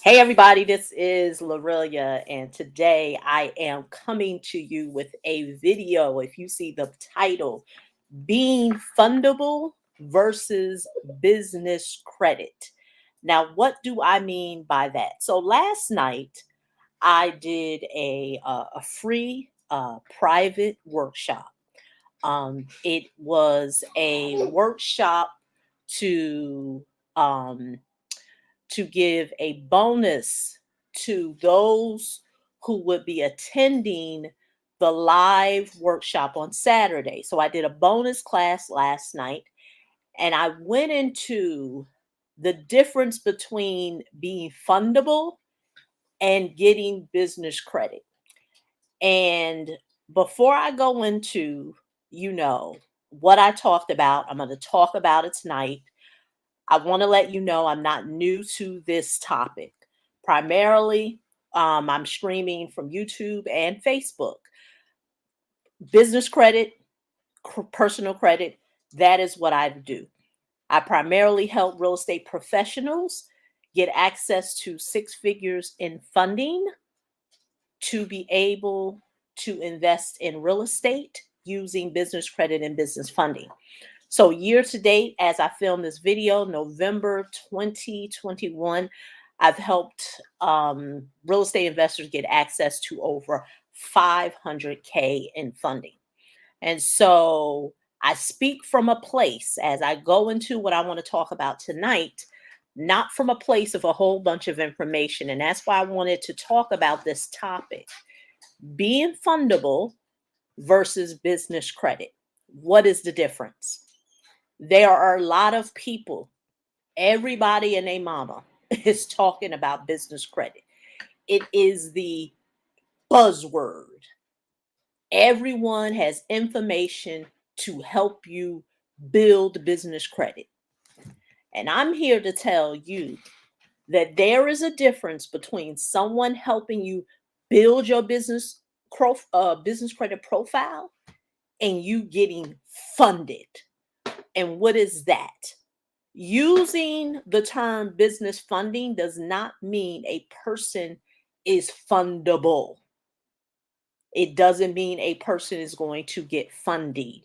Hey everybody, this is Lorelia, and today I am coming to you with a video. If you see the title, Being Fundable versus Business Credit. Now, what do I mean by that? So last night I did a free private workshop. It was a workshop to um, to give a bonus to those who would be attending the live workshop on Saturday. So I did a bonus class last night and I went into the difference between being fundable and getting business credit. And before I go into, what I talked about, I'm going to talk about it tonight. I want to let you know I'm not new to this topic. Primarily, I'm streaming from YouTube and Facebook. Business credit, personal credit, that is what I do. I primarily help real estate professionals get access to six figures in funding to be able to invest in real estate using business credit and business funding. So year to date, as I filmed this video, November 2021, I've helped real estate investors get access to over 500K in funding. And so I speak from a place as I go into what I want to talk about tonight, not from a place of a whole bunch of information. And that's why I wanted to talk about this topic, being fundable versus business credit. What is the difference? There are a lot of people, everybody and their mama is talking about business credit. It is the buzzword. Everyone has information to help you build business credit. And I'm here to tell you that there is a difference between someone helping you build your business credit profile and you getting funded. And what is that? Using the term business funding does not mean a person is fundable. It doesn't mean a person is going to get funding.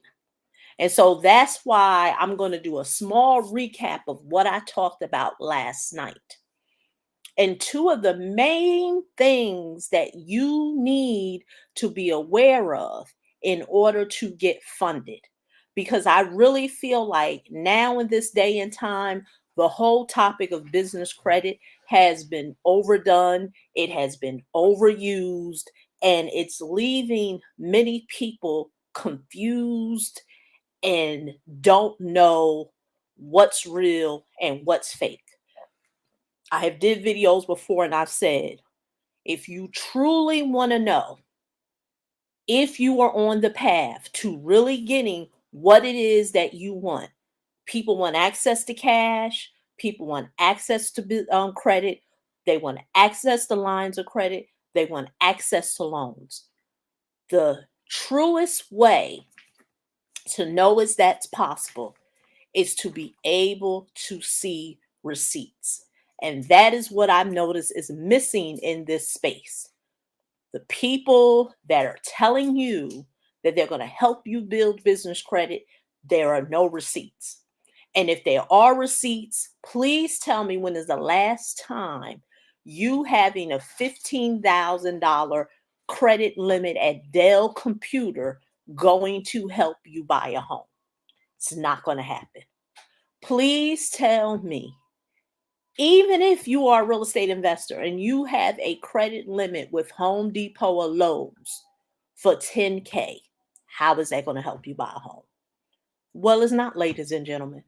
And so that's why I'm going to do a small recap of what I talked about last night. And two of the main things that you need to be aware of in order to get funded. Because I really feel like now in this day and time, the whole topic of business credit has been overdone, it has been overused, and it's leaving many people confused and don't know what's real and what's fake. I have did videos before and I've said, if you truly want to know if you are on the path to really getting what it is that you want, people want access to cash, people want access to credit, they want access to lines of credit, they want access to loans. The truest way to know is that's possible is to be able to see receipts. And that is what I've noticed is missing in this space. The people that are telling you that they're going to help you build business credit, there are no receipts. And if there are receipts, please tell me when is the last time you having a $15,000 credit limit at Dell Computer going to help you buy a home. It's not going to happen. Please tell me, even if you are a real estate investor and you have a credit limit with Home Depot or Lowe's for 10K, how is that going to help you buy a home? Well, it's not, ladies and gentlemen.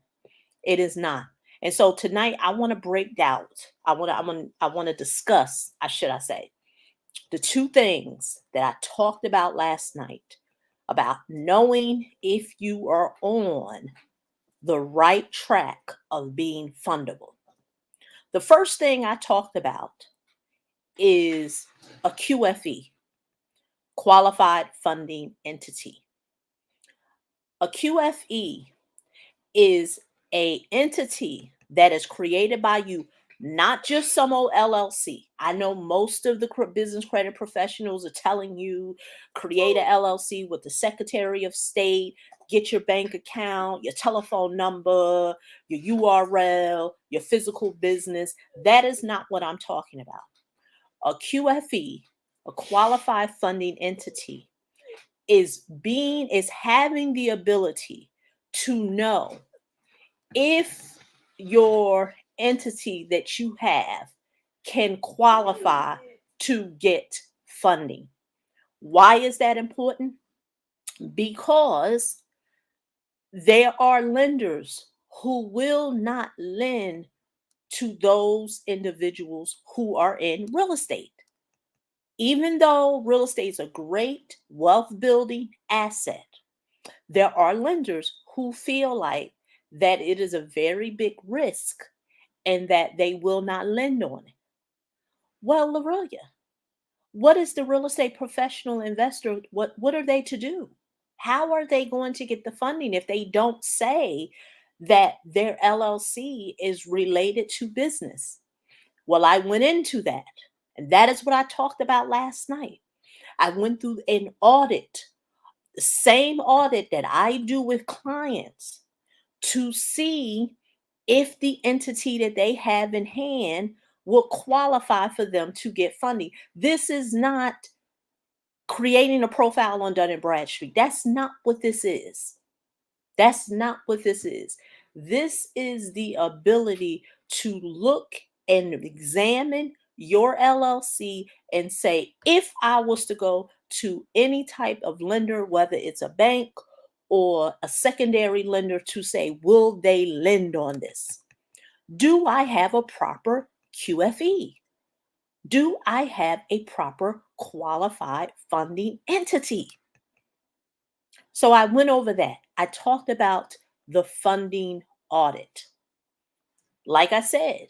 It is not. And so tonight I want to break down. I want to discuss, should I say, the two things that I talked about last night about knowing if you are on the right track of being fundable. The first thing I talked about is a QFE, qualified funding entity. A QFE is a entity that is created by you not just some old LLC. I know most of the business credit professionals are telling you create a LLC with the Secretary of State, get your bank account, your telephone number, your URL, your physical business. That is not what I'm talking about. A QFE, a qualified funding entity, is having the ability to know if your entity that you have can qualify to get funding. Why is that important? Because there are lenders who will not lend to those individuals who are in real estate. Even though real estate is a great wealth building asset, there are lenders who feel like that it is a very big risk and that they will not lend on it. Well, Lorelia, what is the real estate professional investor? What are they to do? How are they going to get the funding if they don't say that their LLC is related to business? Well, I went into that, and that is what I talked about last night. I went through an audit, the same audit that I do with clients, to see if the entity that they have in hand will qualify for them to get funding. This is not creating a profile on Dun& and Bradstreet. That's not what this is. That's not what this is. This is the ability to look and examine your LLC and say, if I was to go to any type of lender, whether it's a bank or a secondary lender, to say, will they lend on this? Do I have a proper QFE? Do I have a proper qualified funding entity? So I went over that. I talked about the funding audit. Like I said,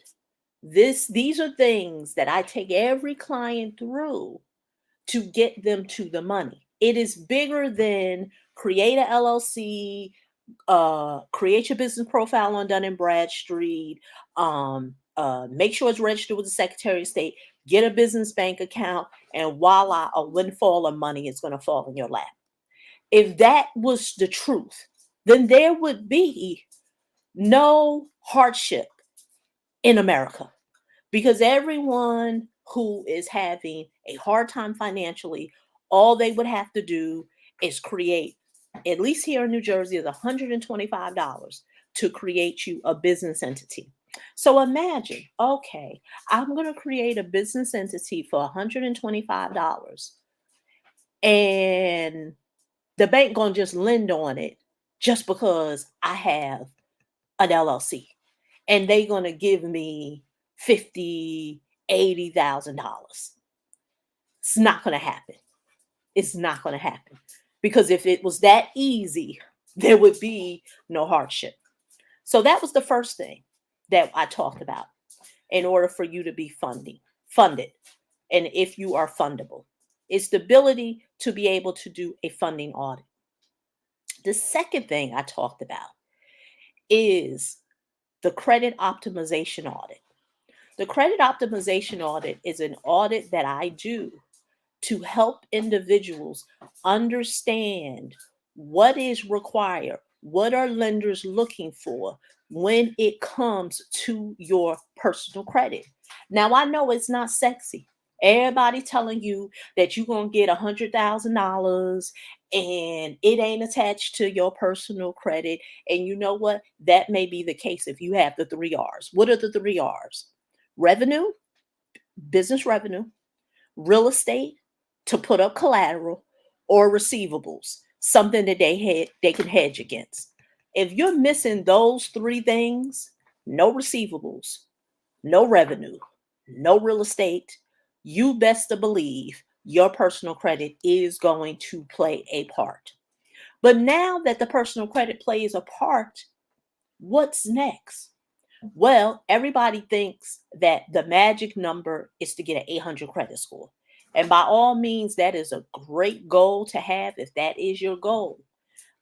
these are things that I take every client through to get them to the money. It is bigger than create a LLC, create your business profile on Dun& and Bradstreet, make sure it's registered with the Secretary of State, get a business bank account, and voila, a windfall of money is going to fall in your lap. If that was the truth, then there would be no hardship in America, because everyone who is having a hard time financially, all they would have to do is create, at least here in New Jersey, is $125 to create you a business entity. So imagine, okay, I'm going to create a business entity for $125, and the bank going to just lend on it just because I have an LLC, and they going to give me $80,000. It's not going to happen. It's not going to happen, because if it was that easy, there would be no hardship. So that was the first thing that I talked about in order for you to be funded. And if you are fundable, it's the ability to be able to do a funding audit. The second thing I talked about is the credit optimization audit. The credit optimization audit is an audit that I do to help individuals understand what is required, what are lenders looking for when it comes to your personal credit. Now, I know it's not sexy. Everybody telling you that you're going to get $100,000 and it ain't attached to your personal credit. And you know what? That may be the case if you have the 3 R's. What are the 3 R's? Revenue, business revenue, real estate to put up collateral, or receivables, something that they can hedge against. If you're missing those 3 things, no receivables, no revenue, no real estate, you best to believe your personal credit is going to play a part. But now that the personal credit plays a part, what's next? Well, everybody thinks that the magic number is to get an 800 credit score. And by all means, that is a great goal to have if that is your goal.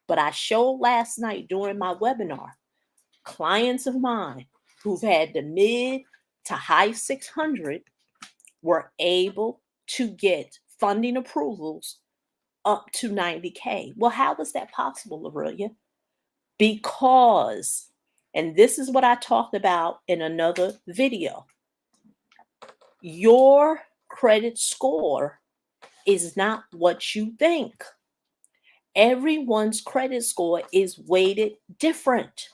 But I showed last night during my webinar clients of mine who've had the mid to high 600 were able to get funding approvals up to 90K. Well, how was that possible, Aurelia? Because, and this is what I talked about in another video, your credit score is not what you think. Everyone's credit score is weighted different.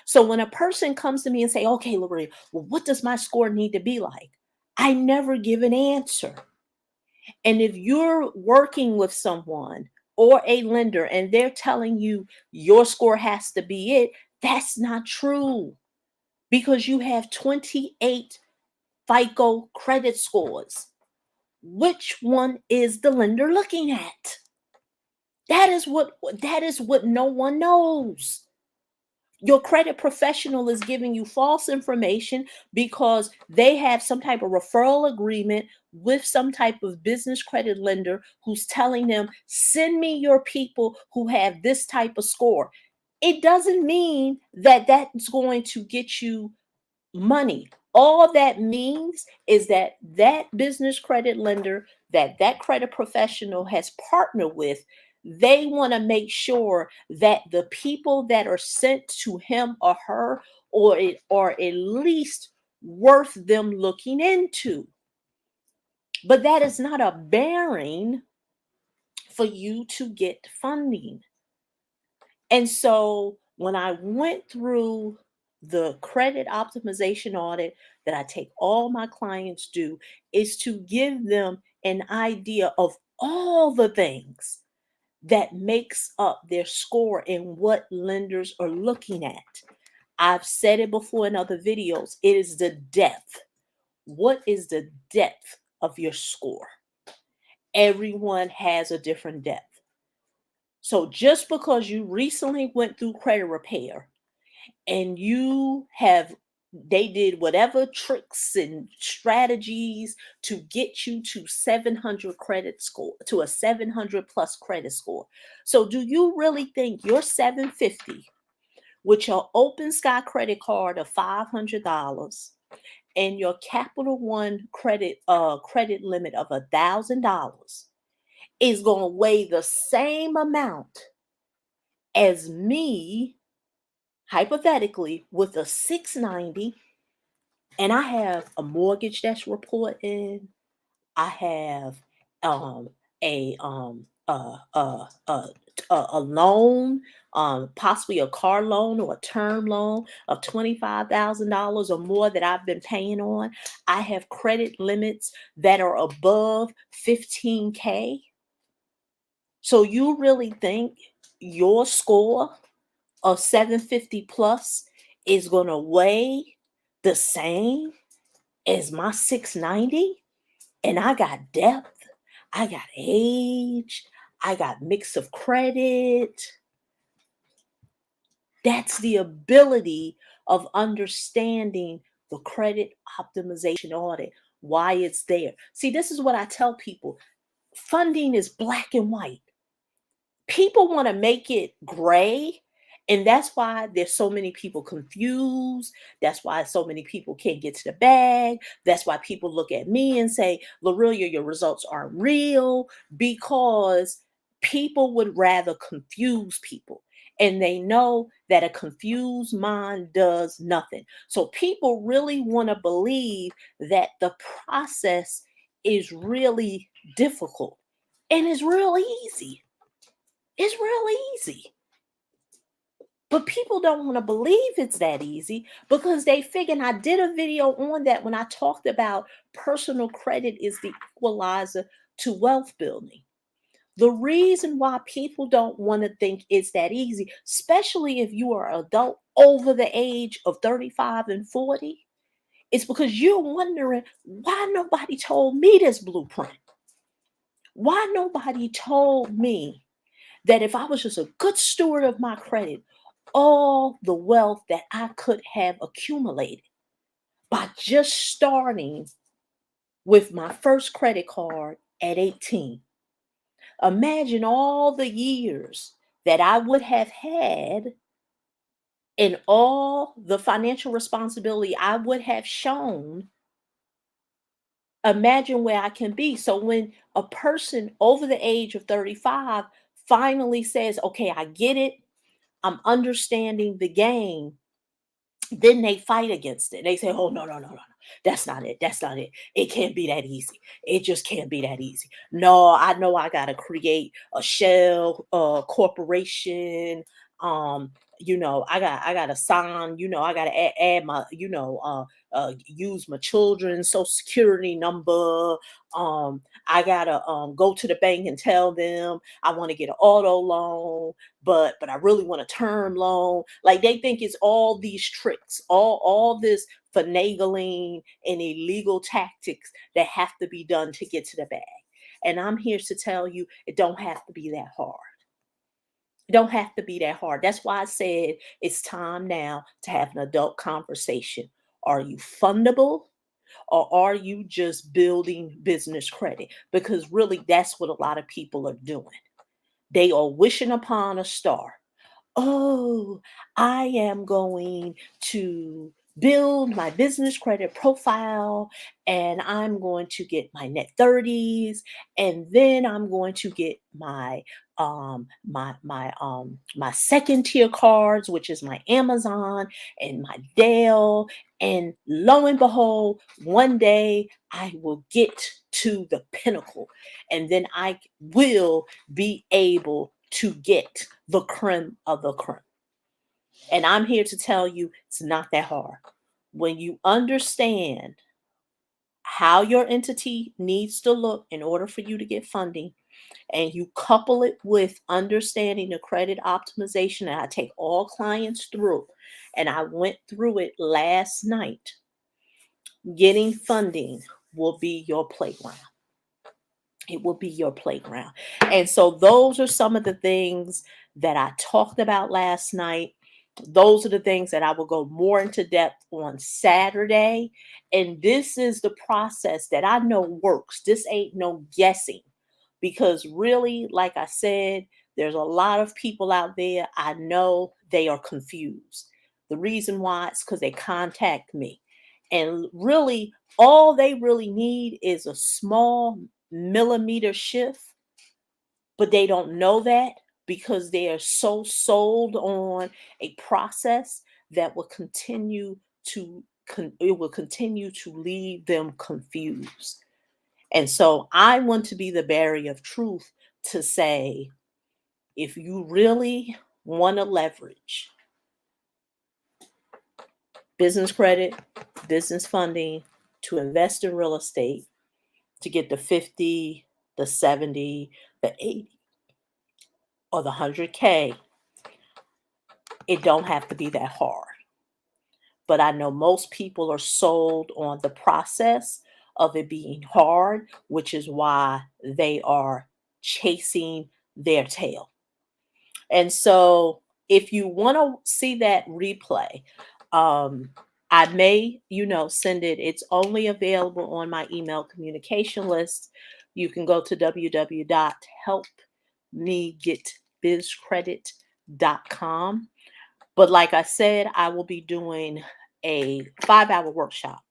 So when a person comes to me and say, okay, Lorraine, well, what does my score need to be like? I never give an answer. And if you're working with someone or a lender and they're telling you your score has to be it, that's not true, because you have 28 FICO credit scores. Which one is the lender looking at? That is what no one knows. Your credit professional is giving you false information because they have some type of referral agreement with some type of business credit lender who's telling them, send me your people who have this type of score. It doesn't mean that that's going to get you money. All that means is that that business credit lender that credit professional has partnered with, they want to make sure that the people that are sent to him or her are at least worth them looking into. But that is not a bearing for you to get funding. And so when I went through the credit optimization audit that I take all my clients do, is to give them an idea of all the things that makes up their score and what lenders are looking at. I've said it before in other videos. It is the depth. What is the depth of your score? Everyone has a different depth. So just because you recently went through credit repair and they did whatever tricks and strategies to get you to 700 credit score, to a 700 plus credit score. So do you really think your 750 with your Open Sky credit card of $500 and your Capital One credit limit of $1,000 is going to weigh the same amount as me, hypothetically, with a 690, and I have a mortgage that's reporting, I have a a loan, possibly a car loan or a term loan of $25,000 or more that I've been paying on. I have credit limits that are above 15K. So you really think your score of 750 plus is going to weigh the same as my 690? And I got depth, I got age, I got mix of credit. That's the ability of understanding the credit optimization audit, why it's there. See, this is what I tell people. Funding is black and white. People want to make it gray, and that's why there's so many people confused. That's why so many people can't get to the bag. That's why people look at me and say, Lorelia, your results aren't real, because people would rather confuse people. And they know that a confused mind does nothing. So people really want to believe that the process is really difficult, and it's real easy. It's real easy. But people don't want to believe it's that easy because they figure, and I did a video on that when I talked about personal credit is the equalizer to wealth building. The reason why people don't want to think it's that easy, especially if you are an adult over the age of 35 and 40, is because you're wondering why nobody told me this blueprint. Why nobody told me that if I was just a good steward of my credit, all the wealth that I could have accumulated by just starting with my first credit card at 18. Imagine all the years that I would have had and all the financial responsibility I would have shown, imagine where I can be. So when a person over the age of 35 finally says, okay, I get it, I'm understanding the game, then they fight against it. They say, "Oh no, no, no, no, no. That's not it. That's not it. It can't be that easy. It just can't be that easy. No, I know I gotta create a shell corporation. I gotta sign, I gotta add my, use my children's social security number. I gotta go to the bank and tell them I want to get an auto loan, but I really want a term loan. Like they think it's all these tricks, all this finagling and illegal tactics that have to be done to get to the bag. And I'm here to tell you it don't have to be that hard. It don't have to be that hard. That's why I said it's time now to have an adult conversation. Are you fundable? Or are you just building business credit? Because really, that's what a lot of people are doing. They are wishing upon a star. Oh, I am going to build my business credit profile and I'm going to get my net 30s and then I'm going to get my second tier cards, which is my Amazon and my Dell, and lo and behold, one day I will get to the pinnacle and then I will be able to get the creme of the creme. And I'm here to tell you it's not that hard. When you understand how your entity needs to look in order for you to get funding, and you couple it with understanding the credit optimization that I take all clients through, and I went through it last night, getting funding will be your playground. It will be your playground. And so those are some of the things that I talked about last night. Those are the things that I will go more into depth on Saturday. And this is the process that I know works. This ain't no guessing because really, like I said, there's a lot of people out there. I know they are confused. The reason why is because they contact me. And really, all they really need is a small millimeter shift, but they don't know that because they are so sold on a process that will continue to it will continue to leave them confused. And so I want to be the barrier of truth to say, if you really want to leverage business credit, business funding to invest in real estate, to get the 50, the 70, the 80, or the 100K, it don't have to be that hard. But I know most people are sold on the process of it being hard, which is why they are chasing their tail. And so if you want to see that replay, um, I may, send it. It's only available on my email communication list. You can go to www.helpmegetbizcredit.com. But like I said, I will be doing a 5-hour workshop,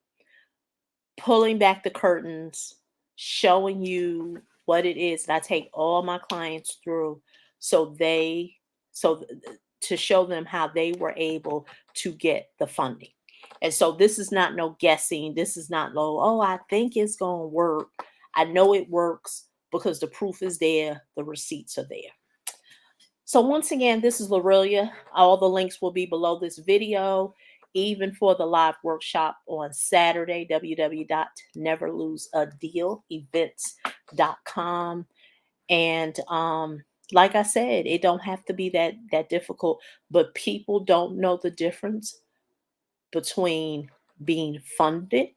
pulling back the curtains, showing you what it is that I take all my clients through so they so to show them how they were able to get the funding. And so this is not no guessing. This is not low, oh, I think it's going to work. I know it works because the proof is there, the receipts are there. So once again, this is Lorelia. All the links will be below this video, even for the live workshop on Saturday, www.neverloseadealevents.com. And like I said, it don't have to be that difficult, but people don't know the difference between being funded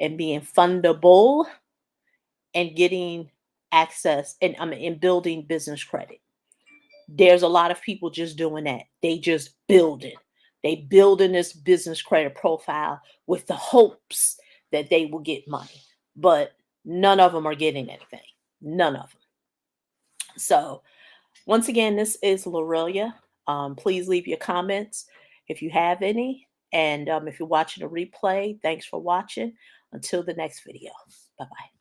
and being fundable and getting access and building business credit. There's a lot of people just doing that. They just building. They building this business credit profile with the hopes that they will get money. But none of them are getting anything. None of them. So once again, this is Lorelia. Please leave your comments. if you have any. And if you're watching a replay, thanks for watching. Until the next video. Bye bye.